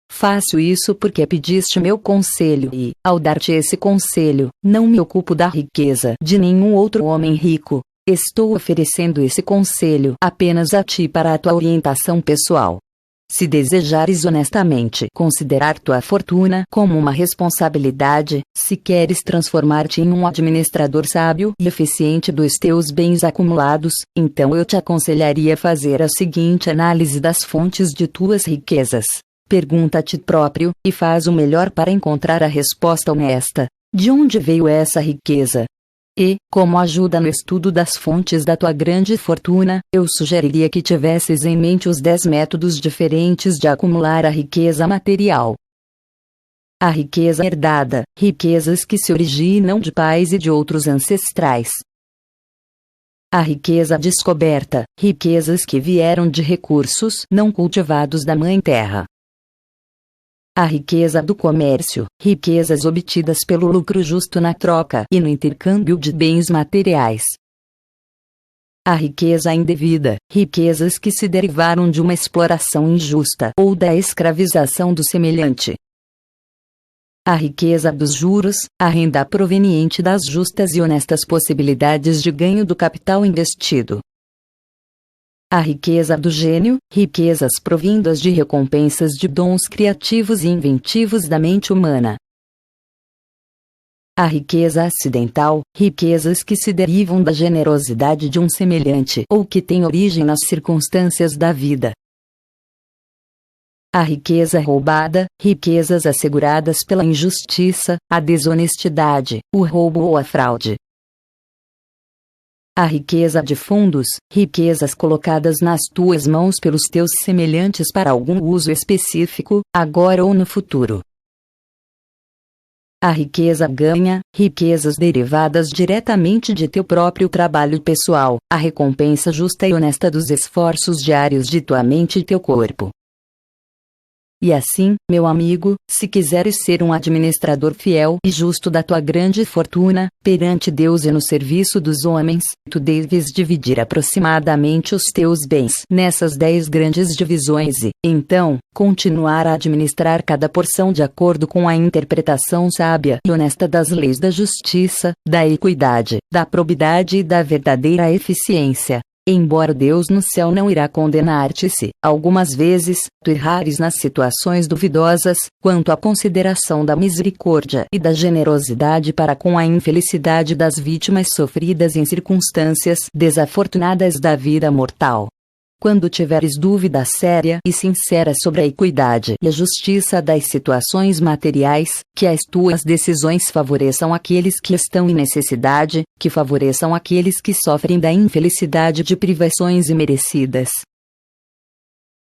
Faço isso porque pediste meu conselho e, ao dar-te esse conselho, não me ocupo da riqueza de nenhum outro homem rico. Estou oferecendo esse conselho apenas a ti para a tua orientação pessoal. Se desejares honestamente considerar tua fortuna como uma responsabilidade, se queres transformar-te em um administrador sábio e eficiente dos teus bens acumulados, então eu te aconselharia fazer a seguinte análise das fontes de tuas riquezas. Pergunta a ti próprio, e faz o melhor para encontrar a resposta honesta. De onde veio essa riqueza? E, como ajuda no estudo das fontes da tua grande fortuna, eu sugeriria que tivesses em mente os 10 métodos diferentes de acumular a riqueza material. A riqueza herdada, riquezas que se originam de pais e de outros ancestrais. A riqueza descoberta, riquezas que vieram de recursos não cultivados da Mãe Terra. A riqueza do comércio, riquezas obtidas pelo lucro justo na troca e no intercâmbio de bens materiais. A riqueza indevida, riquezas que se derivaram de uma exploração injusta ou da escravização do semelhante. A riqueza dos juros, a renda proveniente das justas e honestas possibilidades de ganho do capital investido. A riqueza do gênio, riquezas provindas de recompensas de dons criativos e inventivos da mente humana. A riqueza acidental, riquezas que se derivam da generosidade de um semelhante ou que têm origem nas circunstâncias da vida. A riqueza roubada, riquezas asseguradas pela injustiça, a desonestidade, o roubo ou a fraude. A riqueza de fundos, riquezas colocadas nas tuas mãos pelos teus semelhantes para algum uso específico, agora ou no futuro. A riqueza ganha, riquezas derivadas diretamente de teu próprio trabalho pessoal, a recompensa justa e honesta dos esforços diários de tua mente e teu corpo. E assim, meu amigo, se quiseres ser um administrador fiel e justo da tua grande fortuna, perante Deus e no serviço dos homens, tu deves dividir aproximadamente os teus bens nessas 10 grandes divisões e, então, continuar a administrar cada porção de acordo com a interpretação sábia e honesta das leis da justiça, da equidade, da probidade e da verdadeira eficiência. Embora Deus no céu não irá condenar-te se, algumas vezes, tu errares nas situações duvidosas, quanto à consideração da misericórdia e da generosidade para com a infelicidade das vítimas sofridas em circunstâncias desafortunadas da vida mortal. Quando tiveres dúvida séria e sincera sobre a equidade e a justiça das situações materiais, que as tuas decisões favoreçam aqueles que estão em necessidade, que favoreçam aqueles que sofrem da infelicidade de privações imerecidas.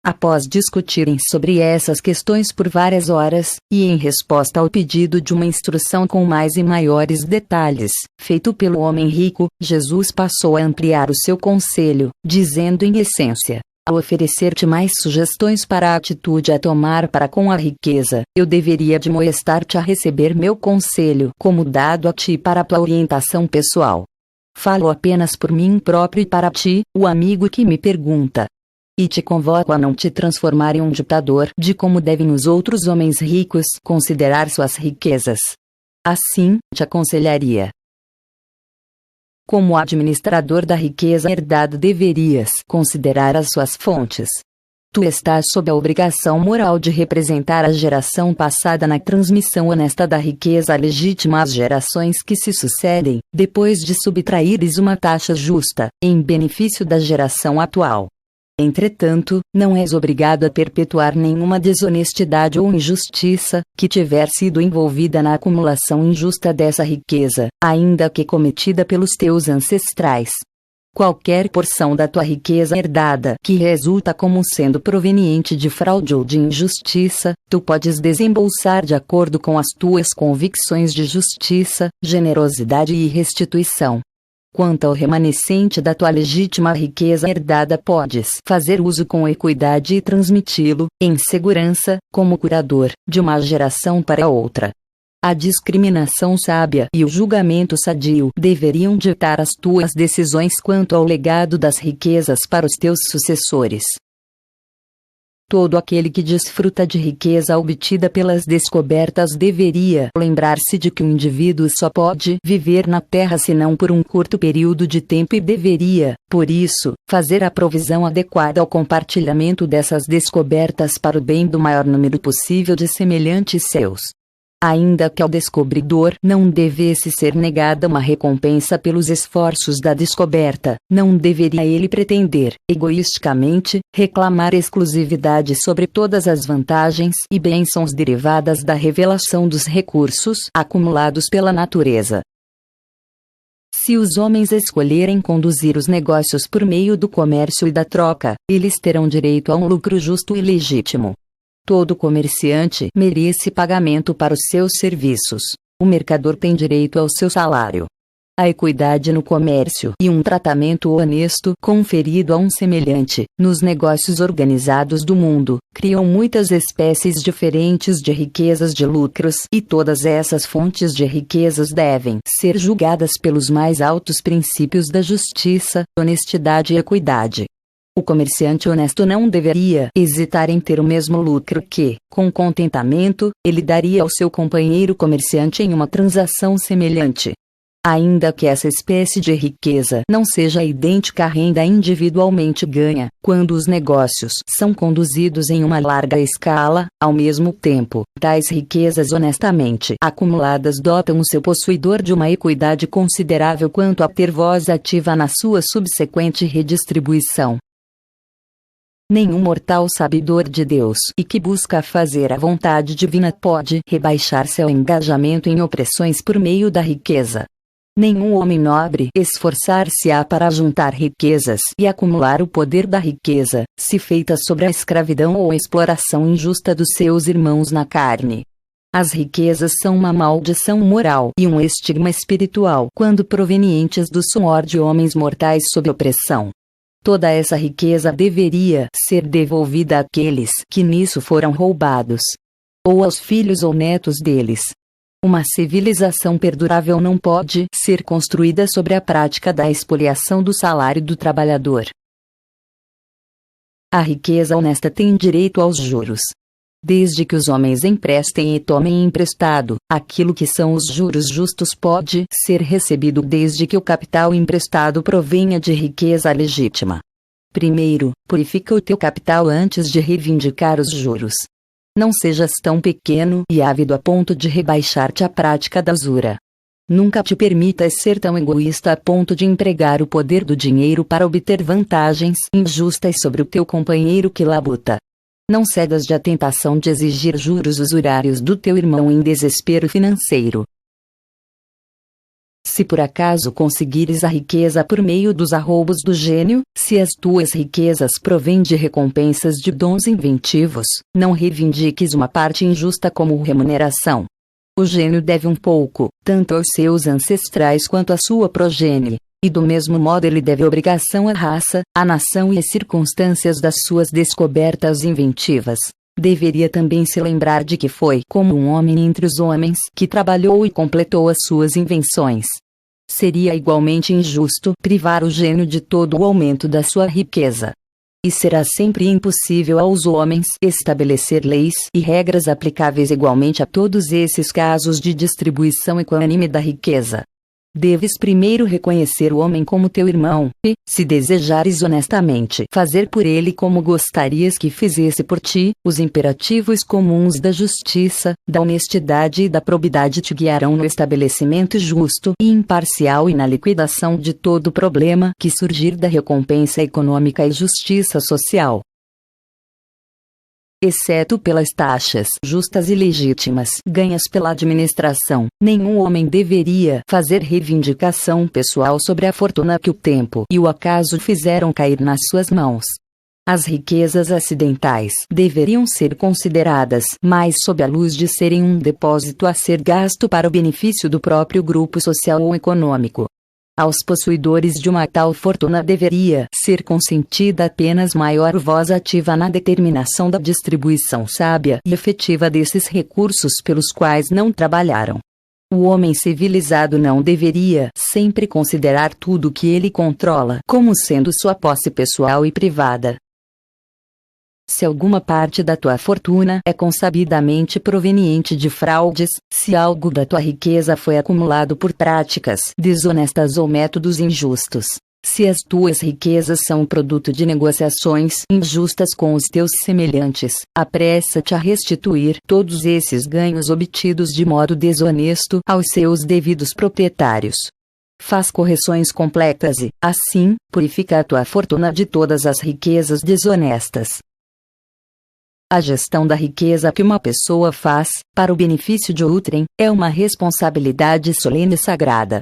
Após discutirem sobre essas questões por várias horas, e em resposta ao pedido de uma instrução com mais e maiores detalhes, feito pelo homem rico, Jesus passou a ampliar o seu conselho, dizendo em essência: ao oferecer-te mais sugestões para a atitude a tomar para com a riqueza, eu deveria admoestar-te a receber meu conselho como dado a ti para a tua orientação pessoal. Falo apenas por mim próprio e para ti, o amigo que me pergunta. E te convoco a não te transformar em um ditador de como devem os outros homens ricos considerar suas riquezas. Assim, te aconselharia. Como administrador da riqueza herdada deverias considerar as suas fontes. Tu estás sob a obrigação moral de representar a geração passada na transmissão honesta da riqueza legítima às gerações que se sucedem, depois de subtraíres uma taxa justa, em benefício da geração atual. Entretanto, não és obrigado a perpetuar nenhuma desonestidade ou injustiça que tiver sido envolvida na acumulação injusta dessa riqueza, ainda que cometida pelos teus ancestrais. Qualquer porção da tua riqueza herdada que resulta como sendo proveniente de fraude ou de injustiça, tu podes desembolsar de acordo com as tuas convicções de justiça, generosidade e restituição. Quanto ao remanescente da tua legítima riqueza herdada, podes fazer uso com equidade e transmiti-lo, em segurança, como curador, de uma geração para outra. A discriminação sábia e o julgamento sadio deveriam ditar as tuas decisões quanto ao legado das riquezas para os teus sucessores. Todo aquele que desfruta de riqueza obtida pelas descobertas deveria lembrar-se de que o indivíduo só pode viver na Terra senão por um curto período de tempo e deveria, por isso, fazer a provisão adequada ao compartilhamento dessas descobertas para o bem do maior número possível de semelhantes seus. Ainda que ao descobridor não devesse ser negada uma recompensa pelos esforços da descoberta, não deveria ele pretender, egoisticamente, reclamar exclusividade sobre todas as vantagens e bênçãos derivadas da revelação dos recursos acumulados pela natureza. Se os homens escolherem conduzir os negócios por meio do comércio e da troca, eles terão direito a um lucro justo e legítimo. Todo comerciante merece pagamento para os seus serviços. O mercador tem direito ao seu salário. A equidade no comércio e um tratamento honesto conferido a um semelhante, nos negócios organizados do mundo, criam muitas espécies diferentes de riquezas de lucros e todas essas fontes de riquezas devem ser julgadas pelos mais altos princípios da justiça, honestidade e equidade. O comerciante honesto não deveria hesitar em ter o mesmo lucro que, com contentamento, ele daria ao seu companheiro comerciante em uma transação semelhante. Ainda que essa espécie de riqueza não seja idêntica à renda individualmente ganha, quando os negócios são conduzidos em uma larga escala, ao mesmo tempo, tais riquezas honestamente acumuladas dotam o seu possuidor de uma equidade considerável quanto a ter voz ativa na sua subsequente redistribuição. Nenhum mortal sabedor de Deus e que busca fazer a vontade divina pode rebaixar-se ao engajamento em opressões por meio da riqueza. Nenhum homem nobre esforçar-se-á para juntar riquezas e acumular o poder da riqueza, se feita sobre a escravidão ou a exploração injusta dos seus irmãos na carne. As riquezas são uma maldição moral e um estigma espiritual quando provenientes do suor de homens mortais sob opressão. Toda essa riqueza deveria ser devolvida àqueles que nisso foram roubados, ou aos filhos ou netos deles. Uma civilização perdurável não pode ser construída sobre a prática da expoliação do salário do trabalhador. A riqueza honesta tem direito aos juros. Desde que os homens emprestem e tomem emprestado, aquilo que são os juros justos pode ser recebido desde que o capital emprestado provenha de riqueza legítima. Primeiro, purifica o teu capital antes de reivindicar os juros. Não sejas tão pequeno e ávido a ponto de rebaixar-te à prática da usura. Nunca te permitas ser tão egoísta a ponto de empregar o poder do dinheiro para obter vantagens injustas sobre o teu companheiro que labuta. Não cedas à tentação de exigir juros usurários do teu irmão em desespero financeiro. Se por acaso conseguires a riqueza por meio dos arroubos do gênio, se as tuas riquezas provêm de recompensas de dons inventivos, não reivindiques uma parte injusta como remuneração. O gênio deve um pouco, tanto aos seus ancestrais quanto à sua progenie, e do mesmo modo ele deve obrigação à raça, à nação e às circunstâncias das suas descobertas inventivas. Deveria também se lembrar de que foi como um homem entre os homens que trabalhou e completou as suas invenções. Seria igualmente injusto privar o gênio de todo o aumento da sua riqueza. E será sempre impossível aos homens estabelecer leis e regras aplicáveis igualmente a todos esses casos de distribuição equânime da riqueza. Deves primeiro reconhecer o homem como teu irmão, e, se desejares honestamente fazer por ele como gostarias que fizesse por ti, os imperativos comuns da justiça, da honestidade e da probidade te guiarão no estabelecimento justo e imparcial e na liquidação de todo problema que surgir da recompensa econômica e justiça social. Exceto pelas taxas justas e legítimas ganhas pela administração, nenhum homem deveria fazer reivindicação pessoal sobre a fortuna que o tempo e o acaso fizeram cair nas suas mãos. As riquezas acidentais deveriam ser consideradas mais sob a luz de serem um depósito a ser gasto para o benefício do próprio grupo social ou econômico. Aos possuidores de uma tal fortuna deveria ser consentida apenas maior voz ativa na determinação da distribuição sábia e efetiva desses recursos pelos quais não trabalharam. O homem civilizado não deveria sempre considerar tudo que ele controla como sendo sua posse pessoal e privada. Se alguma parte da tua fortuna é consabidamente proveniente de fraudes, se algo da tua riqueza foi acumulado por práticas desonestas ou métodos injustos, se as tuas riquezas são produto de negociações injustas com os teus semelhantes, apressa-te a restituir todos esses ganhos obtidos de modo desonesto aos seus devidos proprietários. Faz correções completas e, assim, purifica a tua fortuna de todas as riquezas desonestas. A gestão da riqueza que uma pessoa faz, para o benefício de outrem, é uma responsabilidade solene e sagrada.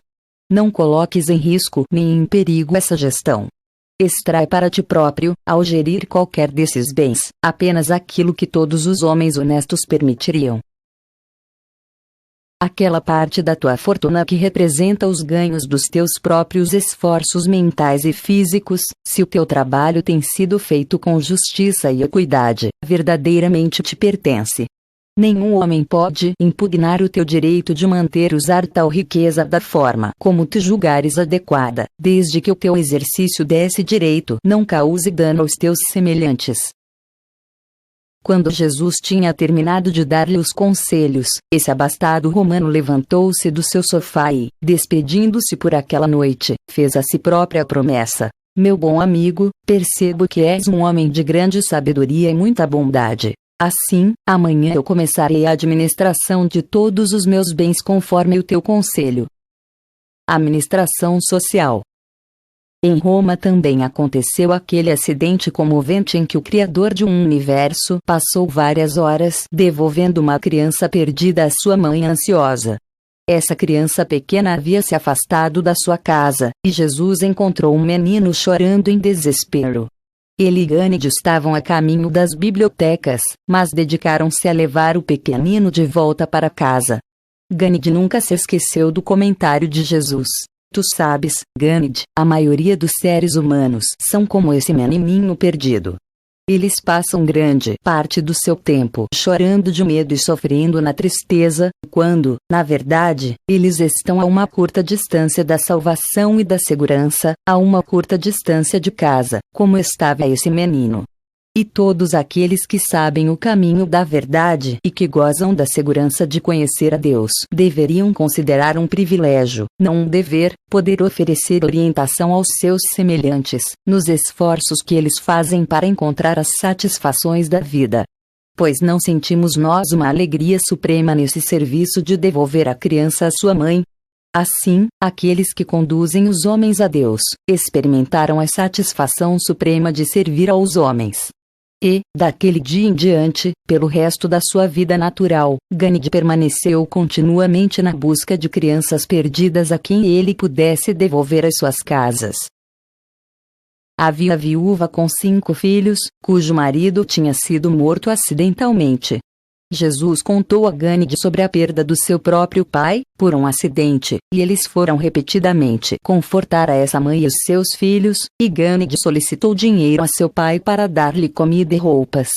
Não coloques em risco nem em perigo essa gestão. Extrai para ti próprio, ao gerir qualquer desses bens, apenas aquilo que todos os homens honestos permitiriam. Aquela parte da tua fortuna que representa os ganhos dos teus próprios esforços mentais e físicos, se o teu trabalho tem sido feito com justiça e equidade, verdadeiramente te pertence. Nenhum homem pode impugnar o teu direito de manter usar tal riqueza da forma como te julgares adequada, desde que o teu exercício desse direito não cause dano aos teus semelhantes. Quando Jesus tinha terminado de dar-lhe os conselhos, esse abastado romano levantou-se do seu sofá e, despedindo-se por aquela noite, fez a si própria a promessa: meu bom amigo, percebo que és um homem de grande sabedoria e muita bondade. Assim, amanhã eu começarei a administração de todos os meus bens conforme o teu conselho. Administração social. Em Roma também aconteceu aquele acidente comovente em que o Criador de um universo passou várias horas devolvendo uma criança perdida à sua mãe ansiosa. Essa criança pequena havia se afastado da sua casa, e Jesus encontrou um menino chorando em desespero. Ele e Gânide estavam a caminho das bibliotecas, mas dedicaram-se a levar o pequenino de volta para casa. Gânide nunca se esqueceu do comentário de Jesus: Tu sabes, Ganid, a maioria dos seres humanos são como esse menininho perdido. Eles passam grande parte do seu tempo chorando de medo e sofrendo na tristeza, quando, na verdade, eles estão a uma curta distância da salvação e da segurança, a uma curta distância de casa, como estava esse menino. E todos aqueles que sabem o caminho da verdade e que gozam da segurança de conhecer a Deus deveriam considerar um privilégio, não um dever, poder oferecer orientação aos seus semelhantes, nos esforços que eles fazem para encontrar as satisfações da vida. Pois não sentimos nós uma alegria suprema nesse serviço de devolver a criança à sua mãe? Assim, aqueles que conduzem os homens a Deus experimentaram a satisfação suprema de servir aos homens. E, daquele dia em diante, pelo resto da sua vida natural, Ganid permaneceu continuamente na busca de crianças perdidas a quem ele pudesse devolver às suas casas. Havia viúva com 5 filhos, cujo marido tinha sido morto acidentalmente. Jesus contou a Ganid sobre a perda do seu próprio pai, por um acidente, e eles foram repetidamente confortar a essa mãe e os seus filhos, e Ganid solicitou dinheiro a seu pai para dar-lhe comida e roupas.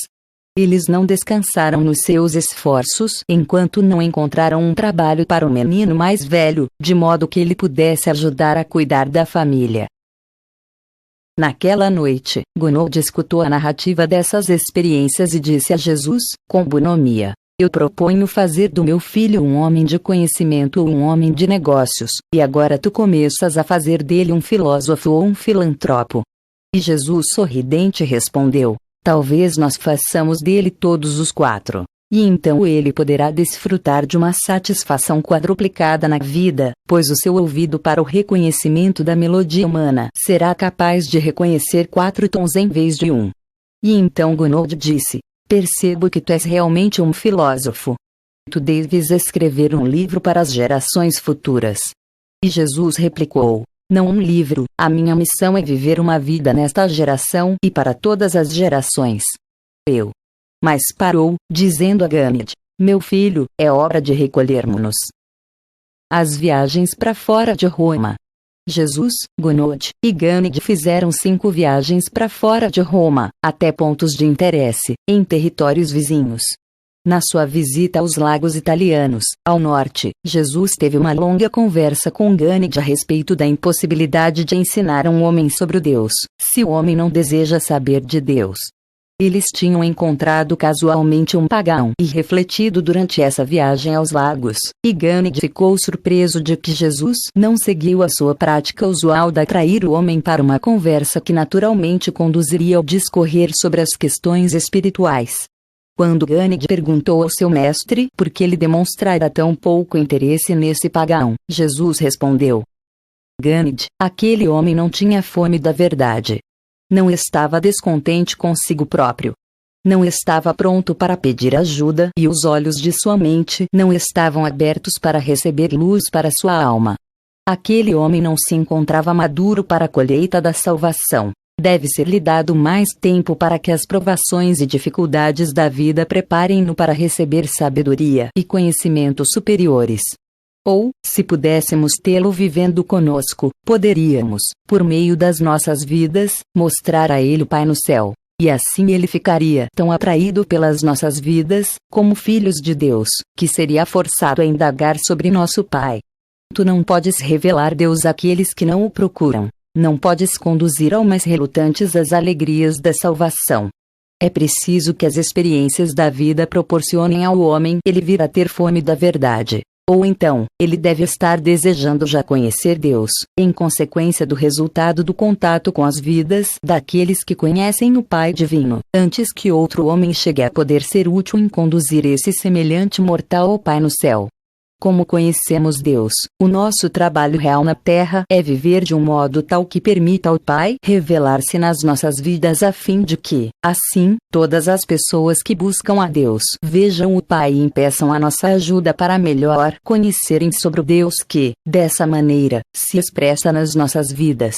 Eles não descansaram nos seus esforços enquanto não encontraram um trabalho para o menino mais velho, de modo que ele pudesse ajudar a cuidar da família. Naquela noite, Ganid escutou a narrativa dessas experiências e disse a Jesus, com bonomia: Eu proponho fazer do meu filho um homem de conhecimento ou um homem de negócios, e agora tu começas a fazer dele um filósofo ou um filantropo. E Jesus sorridente respondeu: Talvez nós façamos dele todos os 4. E então ele poderá desfrutar de uma satisfação quadruplicada na vida, pois o seu ouvido para o reconhecimento da melodia humana será capaz de reconhecer 4 tons em vez de 1. E então Ganid disse: Percebo que tu és realmente um filósofo. Tu deves escrever um livro para as gerações futuras. E Jesus replicou: Não um livro, a minha missão é viver uma vida nesta geração e para todas as gerações. Mas parou, dizendo a Ganid: Meu filho, é hora de recolhermos-nos. As viagens para fora de Roma. Jesus, Ganid e Ganid fizeram 5 viagens para fora de Roma, até pontos de interesse, em territórios vizinhos. Na sua visita aos lagos italianos, ao norte, Jesus teve uma longa conversa com Ganid a respeito da impossibilidade de ensinar a um homem sobre o Deus, se o homem não deseja saber de Deus. Eles tinham encontrado casualmente um pagão e refletido durante essa viagem aos lagos, e Ganid ficou surpreso de que Jesus não seguiu a sua prática usual de atrair o homem para uma conversa que naturalmente conduziria ao discorrer sobre as questões espirituais. Quando Ganid perguntou ao seu mestre por que ele demonstrara tão pouco interesse nesse pagão, Jesus respondeu: Ganid, aquele homem não tinha fome da verdade. Não estava descontente consigo próprio. Não estava pronto para pedir ajuda e os olhos de sua mente não estavam abertos para receber luz para sua alma. Aquele homem não se encontrava maduro para a colheita da salvação. Deve ser-lhe dado mais tempo para que as provações e dificuldades da vida preparem-no para receber sabedoria e conhecimento superiores. Ou, se pudéssemos tê-lo vivendo conosco, poderíamos, por meio das nossas vidas, mostrar a ele o Pai no céu. E assim ele ficaria tão atraído pelas nossas vidas, como filhos de Deus, que seria forçado a indagar sobre nosso Pai. Tu não podes revelar Deus àqueles que não o procuram. Não podes conduzir almas relutantes às alegrias da salvação. É preciso que as experiências da vida proporcionem ao homem ele vir a ter fome da verdade. Ou então, ele deve estar desejando já conhecer Deus, em consequência do resultado do contato com as vidas daqueles que conhecem o Pai Divino, antes que outro homem chegue a poder ser útil em conduzir esse semelhante mortal ao Pai no céu. Como conhecemos Deus, o nosso trabalho real na Terra é viver de um modo tal que permita ao Pai revelar-se nas nossas vidas a fim de que, assim, todas as pessoas que buscam a Deus vejam o Pai e impeçam a nossa ajuda para melhor conhecerem sobre o Deus que, dessa maneira, se expressa nas nossas vidas.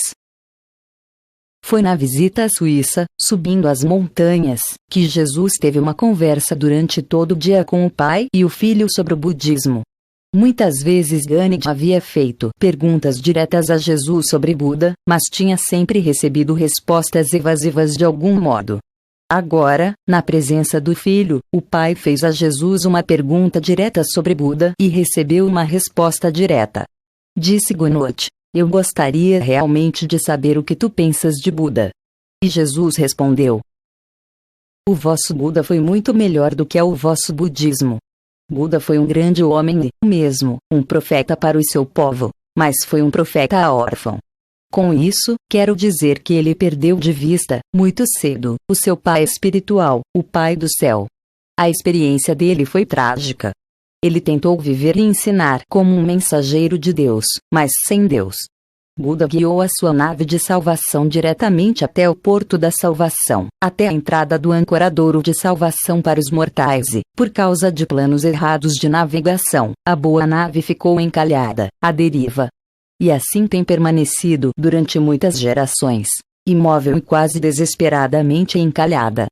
Foi na visita à Suíça, subindo as montanhas, que Jesus teve uma conversa durante todo o dia com o pai e o filho sobre o budismo. Muitas vezes Ganit havia feito perguntas diretas a Jesus sobre Buda, mas tinha sempre recebido respostas evasivas de algum modo. Agora, na presença do filho, o pai fez a Jesus uma pergunta direta sobre Buda e recebeu uma resposta direta. Disse Ganot: eu gostaria realmente de saber o que tu pensas de Buda. E Jesus respondeu: o vosso Buda foi muito melhor do que o vosso budismo. Buda foi um grande homem e, mesmo, um profeta para o seu povo, mas foi um profeta órfão. Com isso, quero dizer que ele perdeu de vista, muito cedo, o seu pai espiritual, o Pai do céu. A experiência dele foi trágica. Ele tentou viver e ensinar como um mensageiro de Deus, mas sem Deus. Buda guiou a sua nave de salvação diretamente até o porto da salvação, até a entrada do ancoradouro de salvação para os mortais e, por causa de planos errados de navegação, a boa nave ficou encalhada, à deriva. E assim tem permanecido durante muitas gerações, imóvel e quase desesperadamente encalhada.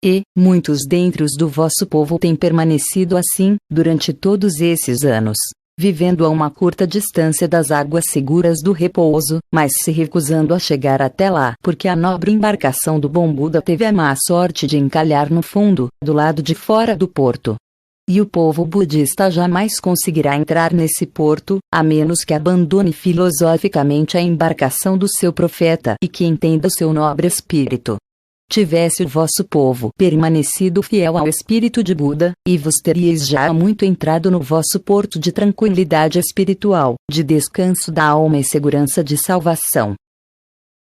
E, muitos dentre os do vosso povo têm permanecido assim, durante todos esses anos, vivendo a uma curta distância das águas seguras do repouso, mas se recusando a chegar até lá, porque a nobre embarcação do bom Buda teve a má sorte de encalhar no fundo, do lado de fora do porto. E o povo budista jamais conseguirá entrar nesse porto, a menos que abandone filosoficamente a embarcação do seu profeta e que entenda o seu nobre espírito. Tivesse o vosso povo permanecido fiel ao espírito de Buda, e vos teríeis já há muito entrado no vosso porto de tranquilidade espiritual, de descanso da alma e segurança de salvação.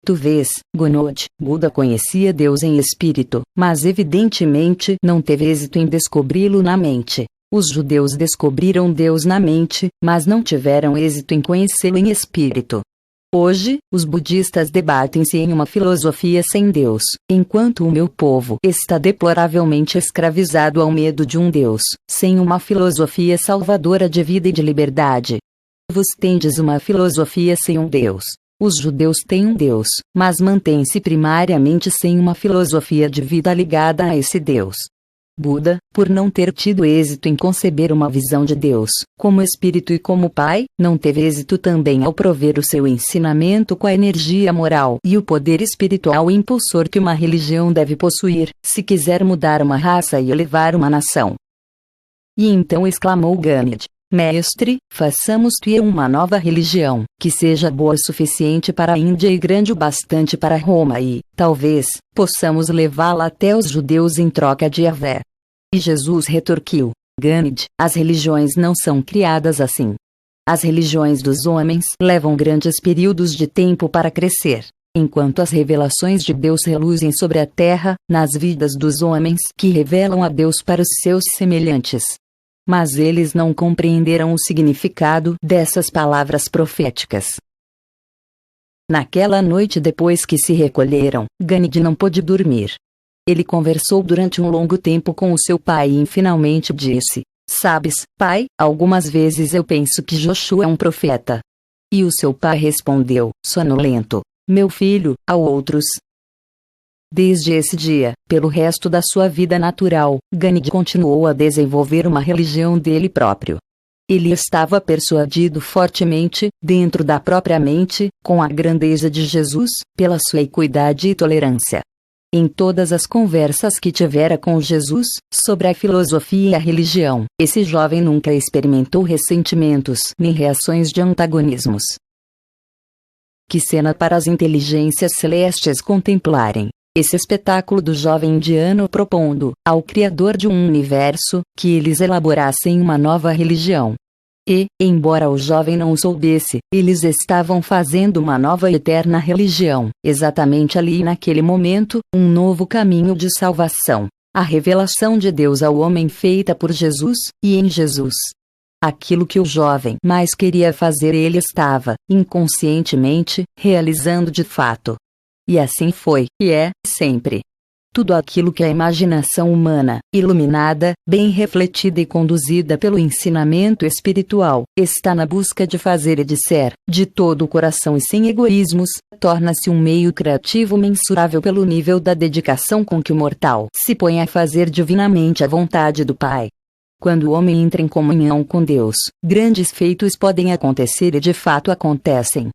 Tu vês, Ganot, Buda conhecia Deus em espírito, mas evidentemente não teve êxito em descobri-lo na mente. Os judeus descobriram Deus na mente, mas não tiveram êxito em conhecê-lo em espírito. Hoje, os budistas debatem-se em uma filosofia sem Deus, enquanto o meu povo está deploravelmente escravizado ao medo de um Deus, sem uma filosofia salvadora de vida e de liberdade. Vos tendes uma filosofia sem um Deus. Os judeus têm um Deus, mas mantêm-se primariamente sem uma filosofia de vida ligada a esse Deus. Buda, por não ter tido êxito em conceber uma visão de Deus, como Espírito e como Pai, não teve êxito também ao prover o seu ensinamento com a energia moral e o poder espiritual impulsor que uma religião deve possuir, se quiser mudar uma raça e elevar uma nação. E então exclamou Ganit: Mestre, façamos-te uma nova religião, que seja boa o suficiente para a Índia e grande o bastante para Roma e, talvez, possamos levá-la até os judeus em troca de Yahvé. E Jesus retorquiu: Ganit, as religiões não são criadas assim. As religiões dos homens levam grandes períodos de tempo para crescer, enquanto as revelações de Deus reluzem sobre a terra, nas vidas dos homens que revelam a Deus para os seus semelhantes. Mas eles não compreenderam o significado dessas palavras proféticas. Naquela noite depois que se recolheram, Ganit não pôde dormir. Ele conversou durante um longo tempo com o seu pai e finalmente disse: Sabes, pai, algumas vezes eu penso que Joshua é um profeta. E o seu pai respondeu, sonolento: Meu filho, há outros. Desde esse dia, pelo resto da sua vida natural, Ganit continuou a desenvolver uma religião dele próprio. Ele estava persuadido fortemente, dentro da própria mente, com a grandeza de Jesus, pela sua equidade e tolerância. Em todas as conversas que tivera com Jesus, sobre a filosofia e a religião, esse jovem nunca experimentou ressentimentos nem reações de antagonismos. Que cena para as inteligências celestes contemplarem! Esse espetáculo do jovem indiano propondo, ao Criador de um universo, que eles elaborassem uma nova religião. E, embora o jovem não o soubesse, eles estavam fazendo uma nova e eterna religião, exatamente ali e naquele momento, um novo caminho de salvação. A revelação de Deus ao homem feita por Jesus, e em Jesus. Aquilo que o jovem mais queria fazer ele estava, inconscientemente, realizando de fato. E assim foi, e é, sempre. Tudo aquilo que a imaginação humana, iluminada, bem refletida e conduzida pelo ensinamento espiritual, está na busca de fazer e disser, de todo o coração e sem egoísmos, torna-se um meio criativo mensurável pelo nível da dedicação com que o mortal se põe a fazer divinamente a vontade do Pai. Quando o homem entra em comunhão com Deus, grandes feitos podem acontecer e de fato acontecem.